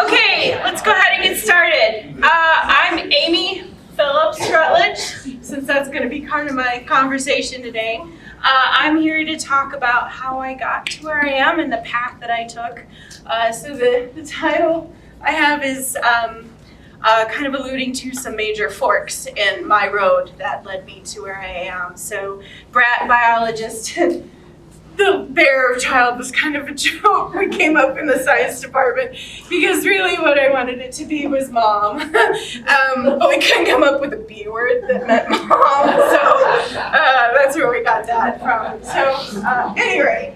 Okay, let's go ahead and get started. I'm Amy Rutledge, since that's going to be kind of my conversation today. I'm here to talk about how I got to where I am and the path that I took. So the title I have is kind of alluding to some major forks in my road that led me to where I am. So Brat, Biologist, the bear child was kind of a joke. We came up in the science department because really what I wanted it to be was mom. But we couldn't come up with a B word that meant mom, so that's where we got that from. So anyway,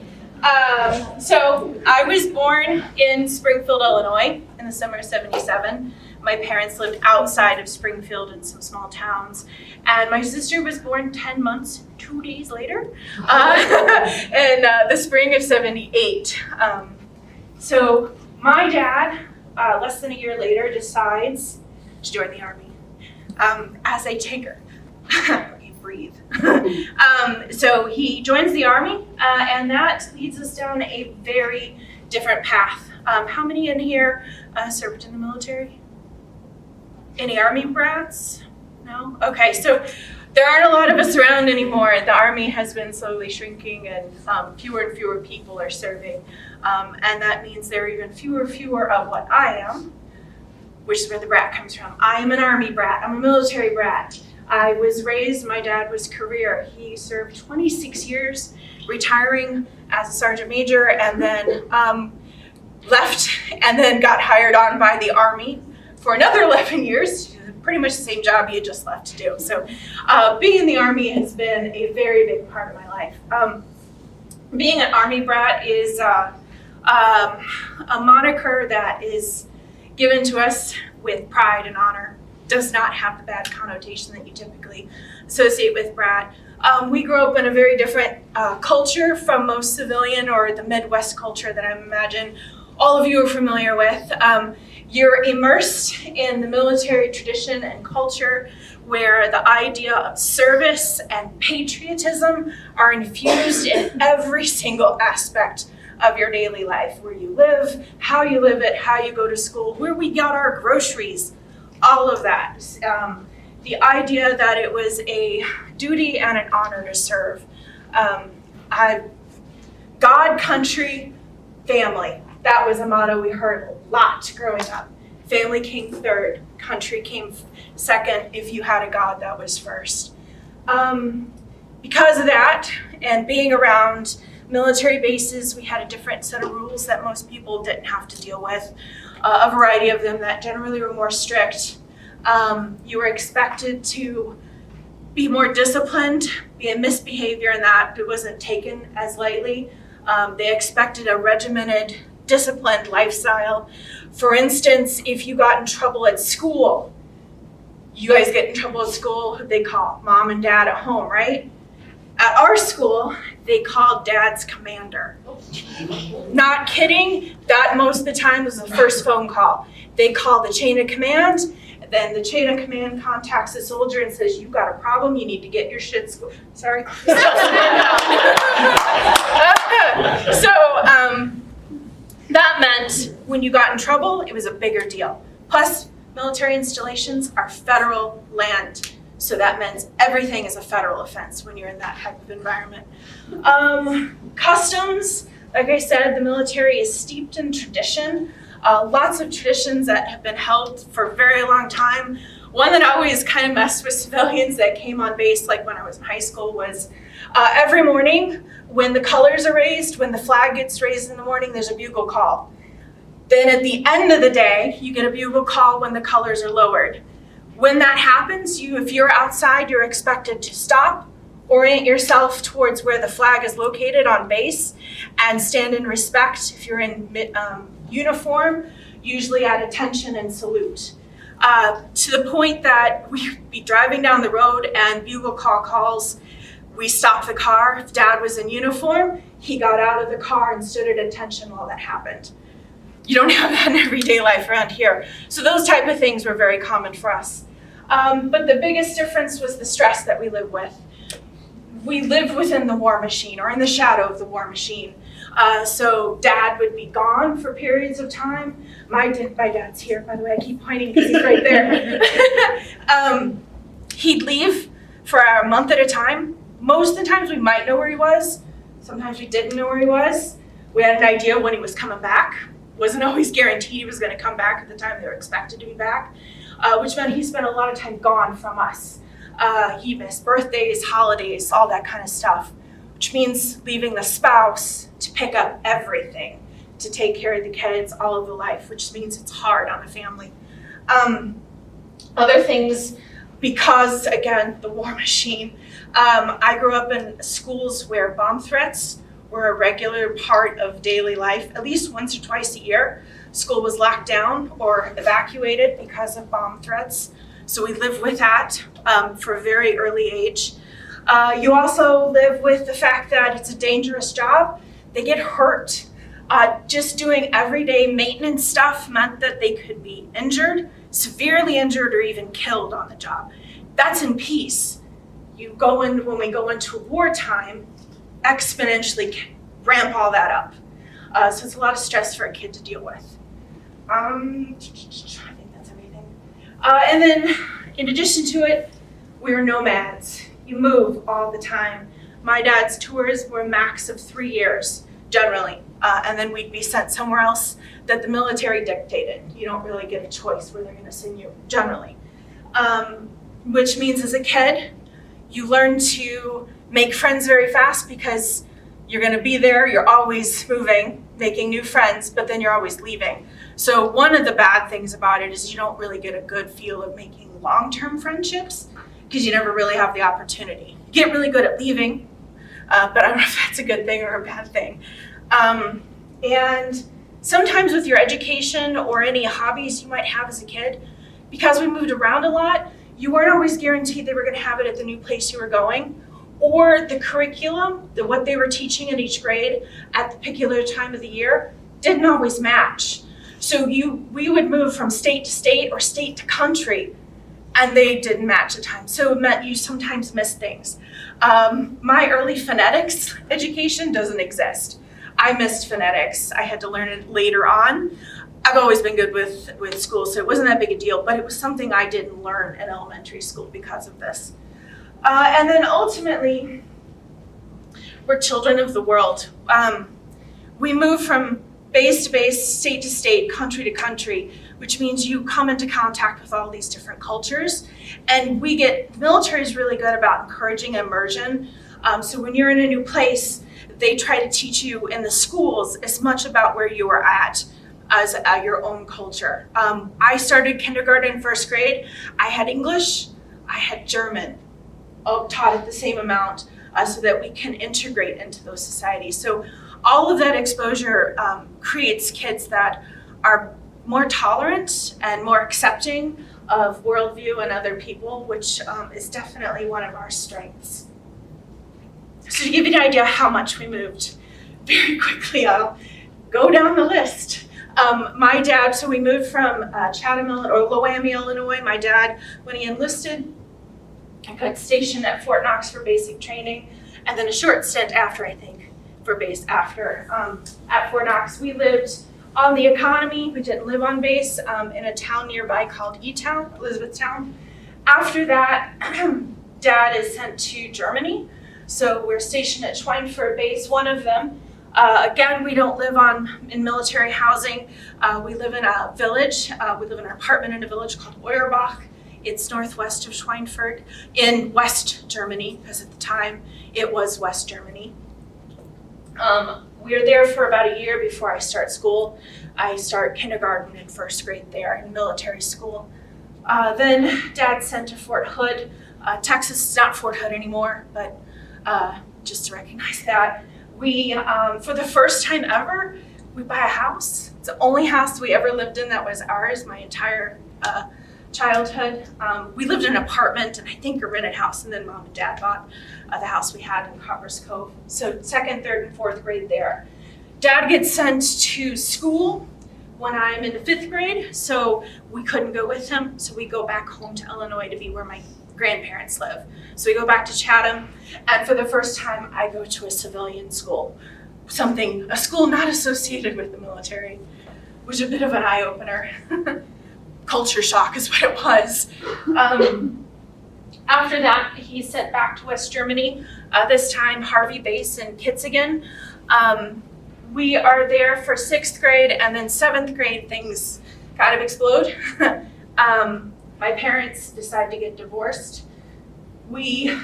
so I was born in Springfield, Illinois in the summer of '77. My parents lived outside of Springfield in some small towns, and my sister was born 10 months, 2 days later, in the spring of '78. So my dad, less than a year later, decides to join the Army as a tinker. Breathe. So he joins the Army, and that leads us down a very different path. How many in here served in the military? Any Army brats? No? Okay, so there aren't a lot of us around anymore. The Army has been slowly shrinking, and fewer and fewer people are serving. And that means there are even fewer of what I am, which is where the brat comes from. I am an Army brat. I'm a military brat. I was raised, my dad was career. He served 26 years, retiring as a sergeant major, and then left and then got hired on by the Army for another 11 years, pretty much the same job he had just left to do. So being in the Army has been a very big part of my life. Being an Army brat is a moniker that is given to us with pride and honor. Does not have the bad connotation that you typically associate with brat. We grew up in a very different culture from most civilian or the Midwest culture that I imagine all of you are familiar with. You're immersed in the military tradition and culture where the idea of service and patriotism are infused in every single aspect of your daily life. Where you live, how you live it, how you go to school, where we got our groceries, all of that. The idea that it was a duty and an honor to serve. God, country, family. That was a motto we heard a lot growing up. Family came third, country came second. If you had a God, that was first. Because of that, and being around military bases, we had a different set of rules that most people didn't have to deal with. A variety of them that generally were more strict. You were expected to be more disciplined, be a misbehavior, and that it wasn't taken as lightly. They expected a regimented, disciplined lifestyle. For instance, if you got in trouble at school, you guys get in trouble at school, who'd they call? Mom and dad at home, right? At our school, they called dad's commander. Not kidding, that most of the time was the first phone call. They call the chain of command, and then the chain of command contacts the soldier and says, "You've got a problem, you need to get your shit school." Sorry. That meant when you got in trouble, it was a bigger deal. Plus, military installations are federal land. So that meant everything is a federal offense when you're in that type of environment. Customs, like I said, the military is steeped in tradition. Lots of traditions that have been held for a very long time. One that always kind of messed with civilians that came on base, like when I was in high school, was every morning when the colors are raised, when the flag gets raised in the morning, there's a bugle call. Then at the end of the day, you get a bugle call when the colors are lowered. When that happens, if you're outside, you're expected to stop, orient yourself towards where the flag is located on base, and stand in respect. If you're in uniform, usually at attention and salute. To the point that we'd be driving down the road and bugle call calls, we stopped the car. If dad was in uniform, he got out of the car and stood at attention while that happened. You don't have that in everyday life around here. So those type of things were very common for us. But the biggest difference was the stress that we lived with. We lived within the war machine, or in the shadow of the war machine. So dad would be gone for periods of time. My dad's here, by the way. I keep pointing because he's right there. He'd leave for a month at a time. Most of the times we might know where he was. Sometimes we didn't know where he was. We had an idea when he was coming back. Wasn't always guaranteed he was going to come back at the time they were expected to be back, which meant he spent a lot of time gone from us. He missed birthdays, holidays, all that kind of stuff, which means leaving the spouse to pick up everything, to take care of the kids, all of the life, which means it's hard on a family. Other things, because, again, the war machine, I grew up in schools where bomb threats were a regular part of daily life. At least once or twice a year, school was locked down or evacuated because of bomb threats. So we lived with that for a very early age. You also live with the fact that it's a dangerous job. They get hurt. Just doing everyday maintenance stuff meant that they could be injured, severely injured, or even killed on the job. That's in peace. When we go into wartime, exponentially ramp all that up. So it's a lot of stress for a kid to deal with. I think that's everything. And then, in addition to it, we were nomads. You move all the time. My dad's tours were a max of 3 years, generally. And then we'd be sent somewhere else that the military dictated. You don't really get a choice where they're going to send you, generally. Which means as a kid, you learn to make friends very fast because you're going to be there, you're always moving, making new friends, but then you're always leaving. So one of the bad things about it is you don't really get a good feel of making long-term friendships because you never really have the opportunity. You get really good at leaving, but I don't know if that's a good thing or a bad thing. And sometimes with your education or any hobbies you might have as a kid, because we moved around a lot, you weren't always guaranteed they were going to have it at the new place you were going, or the curriculum, what they were teaching in each grade at the particular time of the year, didn't always match. So we would move from state to state or state to country, and they didn't match at times. So it meant you sometimes missed things. My early phonetics education doesn't exist. I missed phonetics. I had to learn it later on. I've always been good with school, so it wasn't that big a deal, but it was something I didn't learn in elementary school because of this. And then ultimately, we're children of the world. We move from base to base, state to state, country to country, which means you come into contact with all these different cultures. And the military is really good about encouraging immersion. So when you're in a new place, they try to teach you in the schools as much about where you are at as your own culture. I started kindergarten, first grade. I had English, I had German, all taught at the same amount so that we can integrate into those societies. So all of that exposure creates kids that are more tolerant and more accepting of worldview and other people, which is definitely one of our strengths. So to give you an idea how much we moved, very quickly I'll go down the list. My dad, so we moved from Chatham, or Loami, Illinois. My dad, when he enlisted, got stationed at Fort Knox for basic training, and then a short stint after, I think, for base after. At Fort Knox, we lived on the economy. We didn't live on base in a town nearby called E-Town, Elizabethtown. After that, Dad is sent to Germany. So we're stationed at Schweinfurt base, one of them. Again, we don't live in military housing. We live in a village. We live in an apartment in a village called Euerbach. It's northwest of Schweinfurt in West Germany, because at the time it was West Germany. We were there for about a year before I start school. I start kindergarten and first grade there in military school. Then Dad sent to Fort Hood. Texas is not Fort Hood anymore, but just to recognize that. We, for the first time ever, we buy a house. It's the only house we ever lived in that was ours my entire childhood. We lived in an apartment and I think a rented house, and then Mom and Dad bought the house we had in Coppers Cove. So second, third, and fourth grade there. Dad gets sent to school when I'm in the fifth grade, so we couldn't go with him. So we go back home to Illinois to be where my grandparents live. So we go back to Chatham, and for the first time, I go to a civilian school, a school not associated with the military, was a bit of an eye-opener. Culture shock is what it was. After that, he's sent back to West Germany, this time Harvey base in Kitzingen. We are there for 6th grade, and then 7th grade, things kind of explode. My parents decide to get divorced. We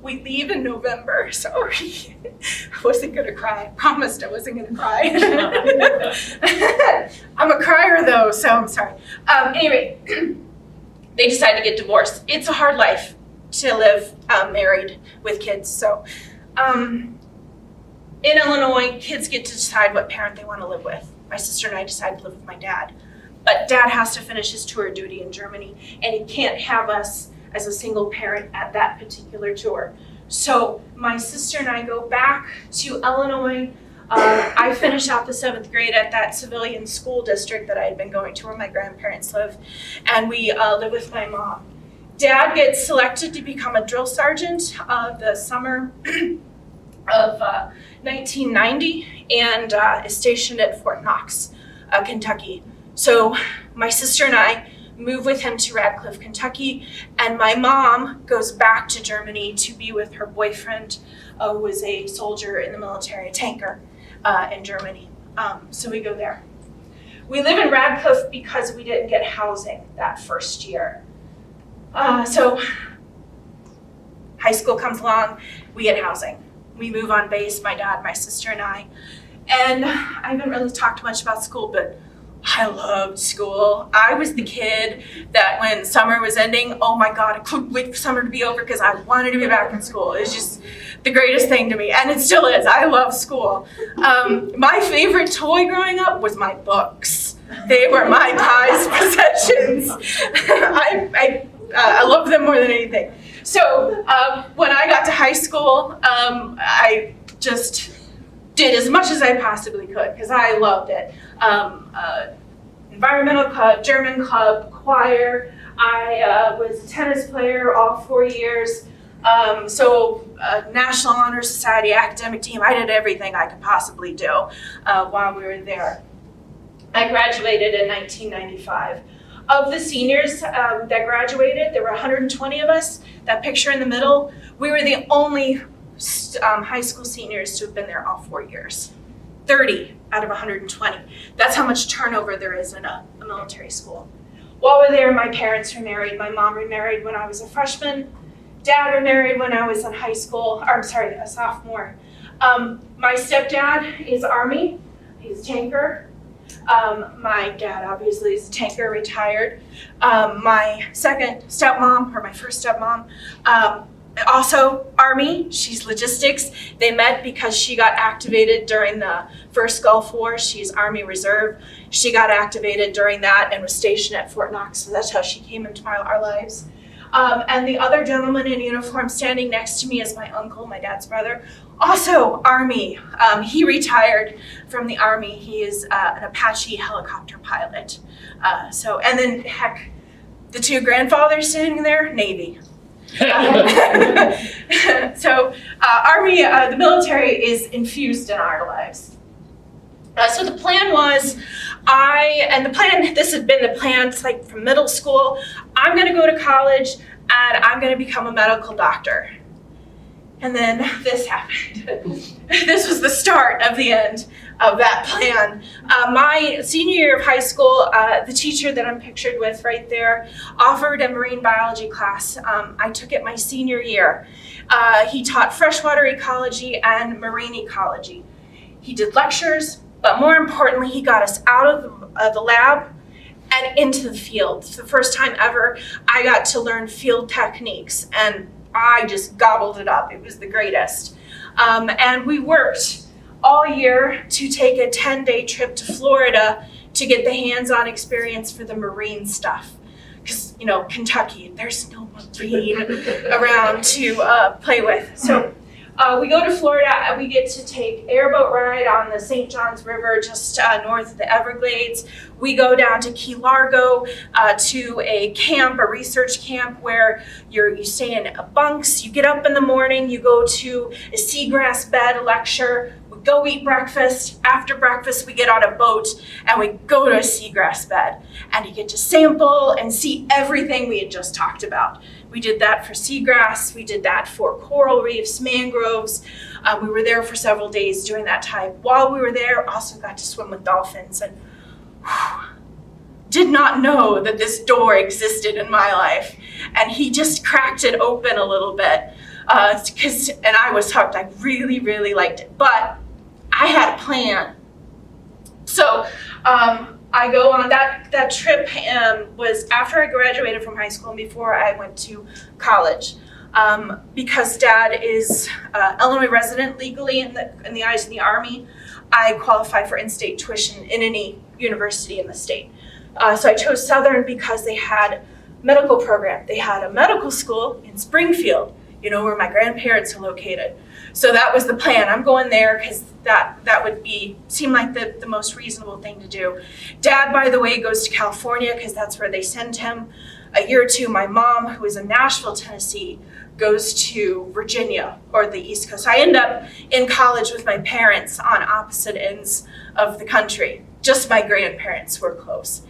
leave in November. Sorry, I wasn't gonna cry. I promised I wasn't gonna cry. I'm a crier though, so I'm sorry. Anyway, they decide to get divorced. It's a hard life to live married with kids. So in Illinois, kids get to decide what parent they want to live with. My sister and I decided to live with my dad. But Dad has to finish his tour of duty in Germany, and he can't have us as a single parent at that particular tour. So my sister and I go back to Illinois. I finish out the 7th grade at that civilian school district that I had been going to where my grandparents live, and we live with my mom. Dad gets selected to become a drill sergeant the summer of 1990 and is stationed at Fort Knox, Kentucky. So my sister and I move with him to Radcliffe, Kentucky, and my mom goes back to Germany to be with her boyfriend, who was a soldier in the military, a tanker in Germany. So we go there. We live in Radcliffe because we didn't get housing that first year. So high school comes along, we get housing. We move on base, my dad, my sister, and I. And I haven't really talked much about school, but I loved school. I was the kid that when summer was ending, oh my God, I couldn't wait for summer to be over because I wanted to be back in school. It was just the greatest thing to me, and it still is. I love school. My favorite toy growing up was my books. They were my prized possessions. I love them more than anything. So when I got to high school, I just did as much as I possibly could because I loved it. Environmental club, German club, choir. I was a tennis player all 4 years. National Honor Society, academic team. I did everything I could possibly do while we were there. I graduated in 1995. Of the seniors that graduated, there were 120 of us. That picture in the middle, we were the only high school seniors to have been there all 4 years. 30 out of 120. That's how much turnover there is in a military school. While we're there, my parents remarried. My mom remarried when I was a freshman. Dad remarried when I was in high school, a sophomore. My stepdad is Army. He's a tanker. My dad obviously is a tanker, retired. My second stepmom, or my first stepmom, also Army. She's logistics. They met because she got activated during the first Gulf War. She's Army Reserve. She got activated during that and was stationed at Fort Knox, so that's how she came into our lives. And the other gentleman in uniform standing next to me is my uncle, my dad's brother, also Army. He retired from the Army. He is an Apache helicopter pilot. And then heck, the two grandfathers standing there, Navy. Army, the military is infused in our lives. So the plan was, this had been the plan, it's like from middle school, I'm gonna go to college and I'm gonna become a medical doctor. And then this happened. This was the start of the end of that plan. My senior year of high school, the teacher that I'm pictured with right there offered a marine biology class. I took it my senior year. He taught freshwater ecology and marine ecology. He did lectures, but more importantly, he got us out of the lab and into the field. For the first time ever, I got to learn field techniques, and I just gobbled it up. It was the greatest. And we worked all year to take a 10-day trip to Florida to get the hands-on experience for the marine stuff. Because, Kentucky, there's no marine around to play with. So we go to Florida, we get to take airboat ride on the St. Johns River just north of the Everglades. We go down to Key Largo to a camp, a research camp where you stay in bunks. You get up in the morning, you go to a seagrass bed lecture. We go eat breakfast. After breakfast, we get on a boat and we go to a seagrass bed. And you get to sample and see everything we had just talked about. We did that for seagrass. We did that for coral reefs, mangroves. We were there for several days doing that type. While we were there, also got to swim with dolphins. And did not know that this door existed in my life. And he just cracked it open a little bit. And I was hooked. I really, really liked it. But I had a plan. So I go on that trip was after I graduated from high school and before I went to college. Because Dad is Illinois resident legally in the eyes of the Army, I qualified for in-state tuition in any university in the state. So I chose Southern because they had a medical program. They had a medical school in Springfield, where my grandparents are located. So that was the plan. I'm going there because that would seem like the most reasonable thing to do. Dad, by the way, goes to California because that's where they send him. A year or two, my mom, who is in Nashville, Tennessee, goes to Virginia or the East Coast. So I end up in college with my parents on opposite ends of the country. Just my grandparents were close.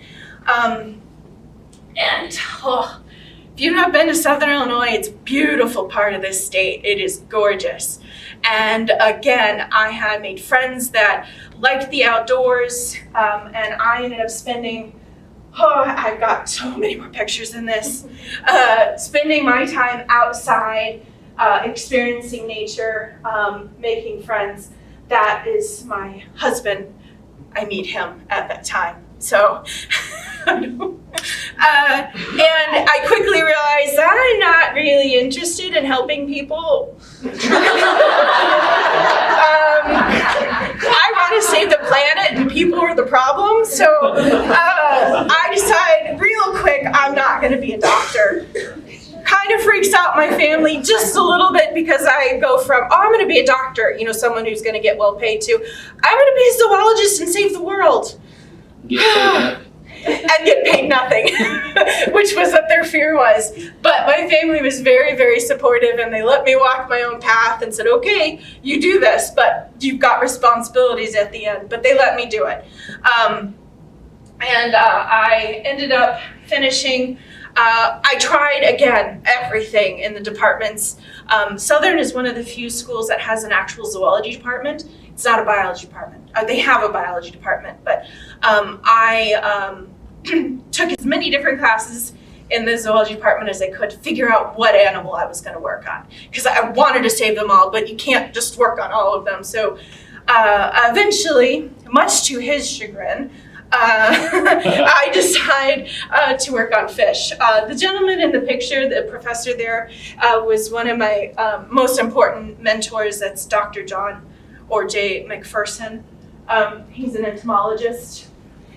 If you've not been to Southern Illinois, it's a beautiful part of this state. It is gorgeous. And again, I had made friends that liked the outdoors, and I ended up spending, I've got so many more pictures in this, spending my time outside, experiencing nature, making friends. That is my husband. I meet him at that time. So, and I quickly realized that I'm not really interested in helping people. I want to save the planet and people are the problem. So I decided real quick, I'm not going to be a doctor. Kind of freaks out my family just a little bit because I go from, I'm going to be a doctor, someone who's going to get well paid, to I'm going to be a zoologist and save the world. And get paid nothing, which was what their fear was. But my family was very, very supportive, and they let me walk my own path and said, okay, you do this, but you've got responsibilities at the end. But they let me do it. I ended up finishing. I tried, again, everything in the departments. Southern is one of the few schools that has an actual zoology department. It's not a biology department. They have a biology department, but I took as many different classes in the zoology department as I could to figure out what animal I was going to work on. Because I wanted to save them all, but you can't just work on all of them. So eventually, much to his chagrin, I decided to work on fish. The gentleman in the picture, the professor there, was one of my most important mentors. That's Dr. John or J. McPherson. He's an entomologist.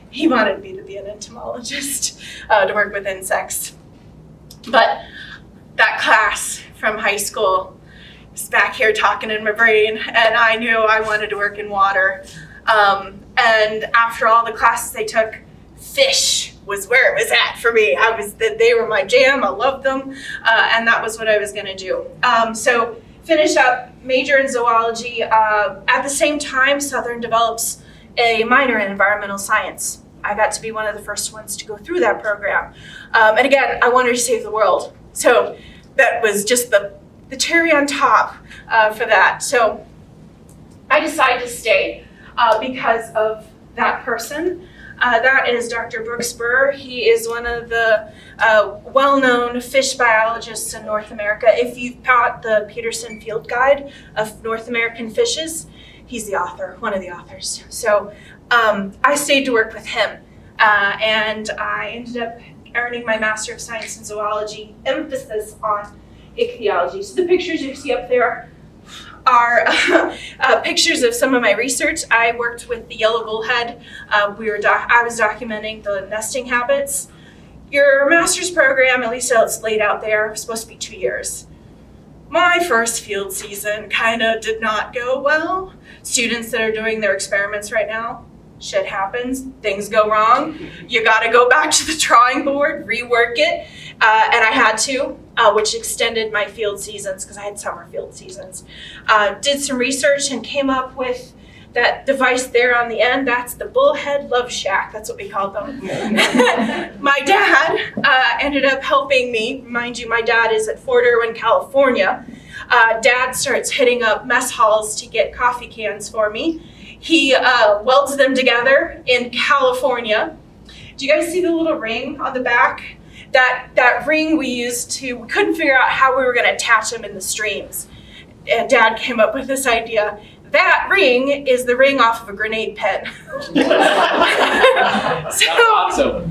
He wanted me to be an entomologist, to work with insects. But that class from high school was back here talking in my brain, and I knew I wanted to work in water. And after all the classes I took, fish was where it was at for me. They were my jam. I loved them, and that was what I was going to do. So finish up, major in zoology. At the same time, Southern develops a minor in environmental science. I got to be one of the first ones to go through that program. And again, I wanted to save the world. So that was just the cherry on top for that. So I decided to stay because of that person. That is Dr. Brooks Burr. He is one of the well-known fish biologists in North America. If you've got the Peterson Field Guide of North American fishes, he's the author, one of the authors. So I stayed to work with him, and I ended up earning my Master of Science in Zoology, emphasis on ichthyology. So the pictures you see up there are pictures of some of my research. I worked with the yellow bullhead. I was documenting the nesting habits. Your master's program, at least how it's laid out there, is supposed to be 2 years. My first field season kind of did not go well. Students that are doing their experiments right now, shit happens, things go wrong. You gotta go back to the drawing board, rework it, and I had to, which extended my field seasons because I had summer field seasons. Did some research and came up with that device there on the end, that's the Bullhead Love Shack. That's what we called them. My dad ended up helping me. Mind you, my dad is at Fort Irwin, California. Dad starts hitting up mess halls to get coffee cans for me. He welds them together in California. Do you guys see the little ring on the back? That ring we couldn't figure out how we were going to attach them in the streams. And Dad came up with this idea. That ring is the ring off of a grenade pen. So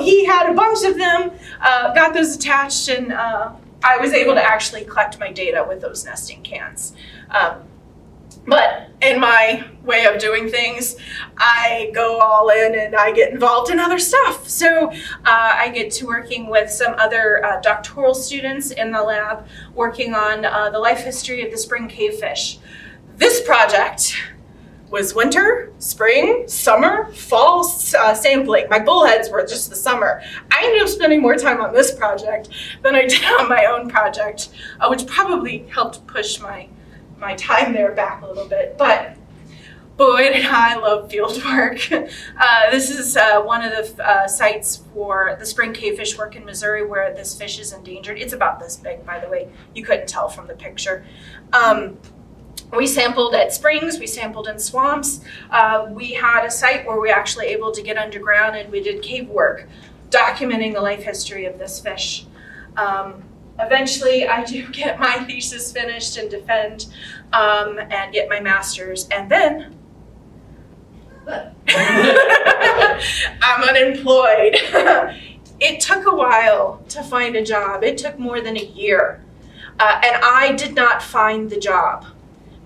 he had a bunch of them, got those attached, and I was able to actually collect my data with those nesting cans. But in my way of doing things, I go all in and I get involved in other stuff. So I get to working with some other doctoral students in the lab working on the life history of the spring cavefish. This project was winter, spring, summer, fall sampling. My bullheads were just the summer. I ended up spending more time on this project than I did on my own project, which probably helped push my time there back a little bit. But boy, did I love field work. This is one of the sites for the spring cavefish work in Missouri where this fish is endangered. It's about this big, by the way. You couldn't tell from the picture. We sampled at springs, we sampled in swamps. We had a site where we were actually able to get underground and we did cave work, documenting the life history of this fish. Eventually, I do get my thesis finished and defend and get my master's, and then I'm unemployed. It took a while to find a job. It took more than a year, and I did not find the job.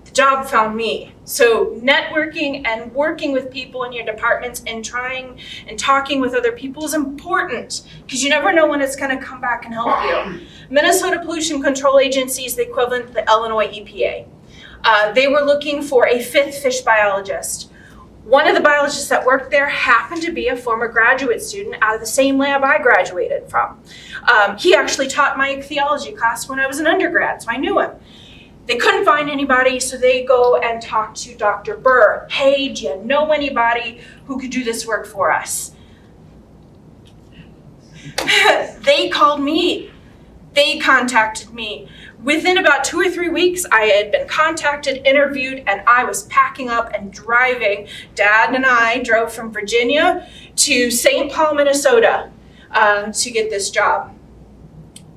The job found me. So networking and working with people in your departments and trying and talking with other people is important because you never know when it's going to come back and help you. Minnesota Pollution Control Agency is the equivalent to the Illinois EPA. They were looking for a 5th fish biologist. One of the biologists that worked there happened to be a former graduate student out of the same lab I graduated from. He actually taught my ichthyology class when I was an undergrad, so I knew him. They couldn't find anybody, so they go and talk to Dr. Burr. Hey, do you know anybody who could do this work for us? They called me. They contacted me. Within about 2 or 3 weeks, I had been contacted, interviewed, and I was packing up and driving. Dad and I drove from Virginia to St. Paul, Minnesota to get this job.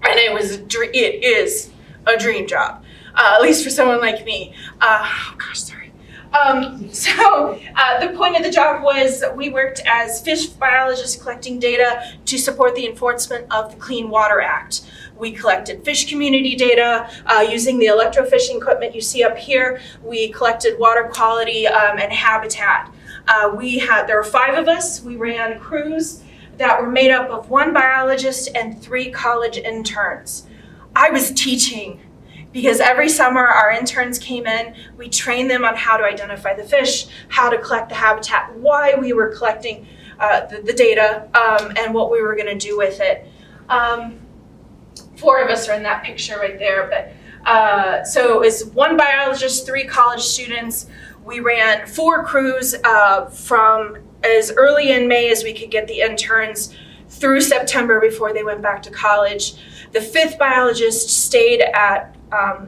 And it is a dream job. At least for someone like me. The point of the job was we worked as fish biologists collecting data to support the enforcement of the Clean Water Act. We collected fish community data using the electrofishing equipment you see up here. We collected water quality and habitat. There were 5 of us. We ran crews that were made up of 1 biologist and 3 college interns. I was teaching. Because every summer our interns came in, we trained them on how to identify the fish, how to collect the habitat, why we were collecting the data, and what we were going to do with it. 4 of us are in that picture right there. But so it was 1 biologist, 3 college students. We ran 4 crews from as early in May as we could get the interns through September before they went back to college. The 5th biologist stayed at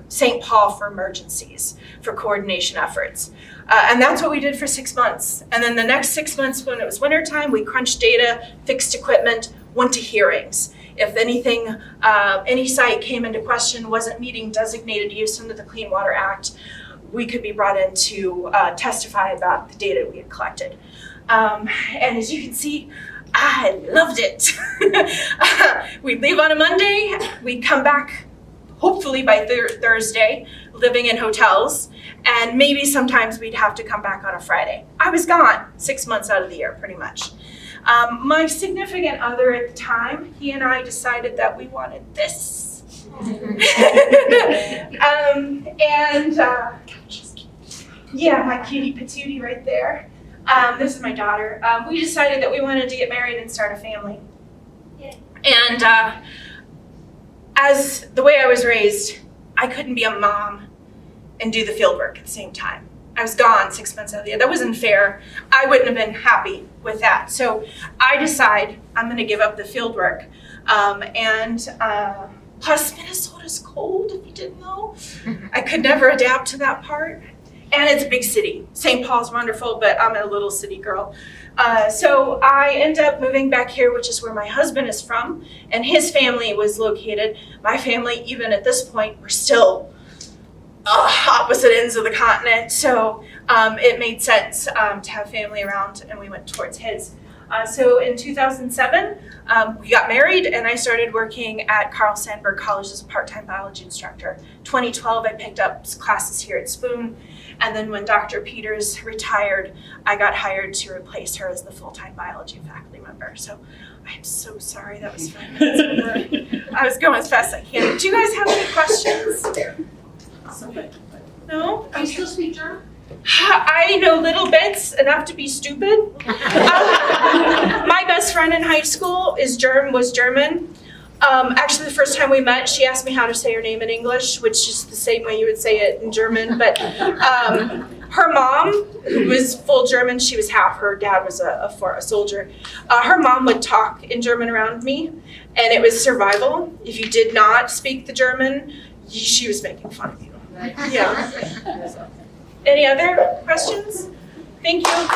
St. Paul for emergencies, for coordination efforts. And that's what we did for 6 months. And then the next 6 months, when it was wintertime, we crunched data, fixed equipment, went to hearings. If anything, any site came into question, wasn't meeting designated use under the Clean Water Act, we could be brought in to testify about the data we had collected. And as you can see, I loved it. We'd leave on a Monday, we'd come back hopefully by Thursday, living in hotels, and maybe sometimes we'd have to come back on a Friday. I was gone 6 months out of the year, pretty much. My significant other at the time, he and I decided that we wanted this. Yeah, my cutie patootie right there. This is my daughter. We decided that we wanted to get married and start a family. Yeah. And as the way I was raised, I couldn't be a mom and do the field work at the same time. I was gone 6 months out of the year. That wasn't fair. I wouldn't have been happy with that. So I decide I'm going to give up the field work. Plus Minnesota's cold, if you didn't know. I could never adapt to that part. And it's a big city. St. Paul's wonderful, but I'm a little city girl. So I end up moving back here, which is where my husband is from, and his family was located. My family, even at this point, were still opposite ends of the continent. So it made sense to have family around, and we went towards his. So in 2007, we got married, and I started working at Carl Sandburg College as a part-time biology instructor. 2012, I picked up classes here at Spoon. And then when Dr. Peters retired, I got hired to replace her as the full-time biology faculty member. So I'm so sorry, that was 5 minutes over. I was going as fast as I can. Do you guys have any questions? No? Do you still speak German? I know little bits, enough to be stupid. My best friend in high school was German. Actually, the first time we met, she asked me how to say her name in English, which is the same way you would say it in German. But her mom, who was full German, she was half. Her dad was a soldier. Her mom would talk in German around me, and it was survival. If you did not speak the German, she was making fun of you. Yeah. Any other questions? Thank you.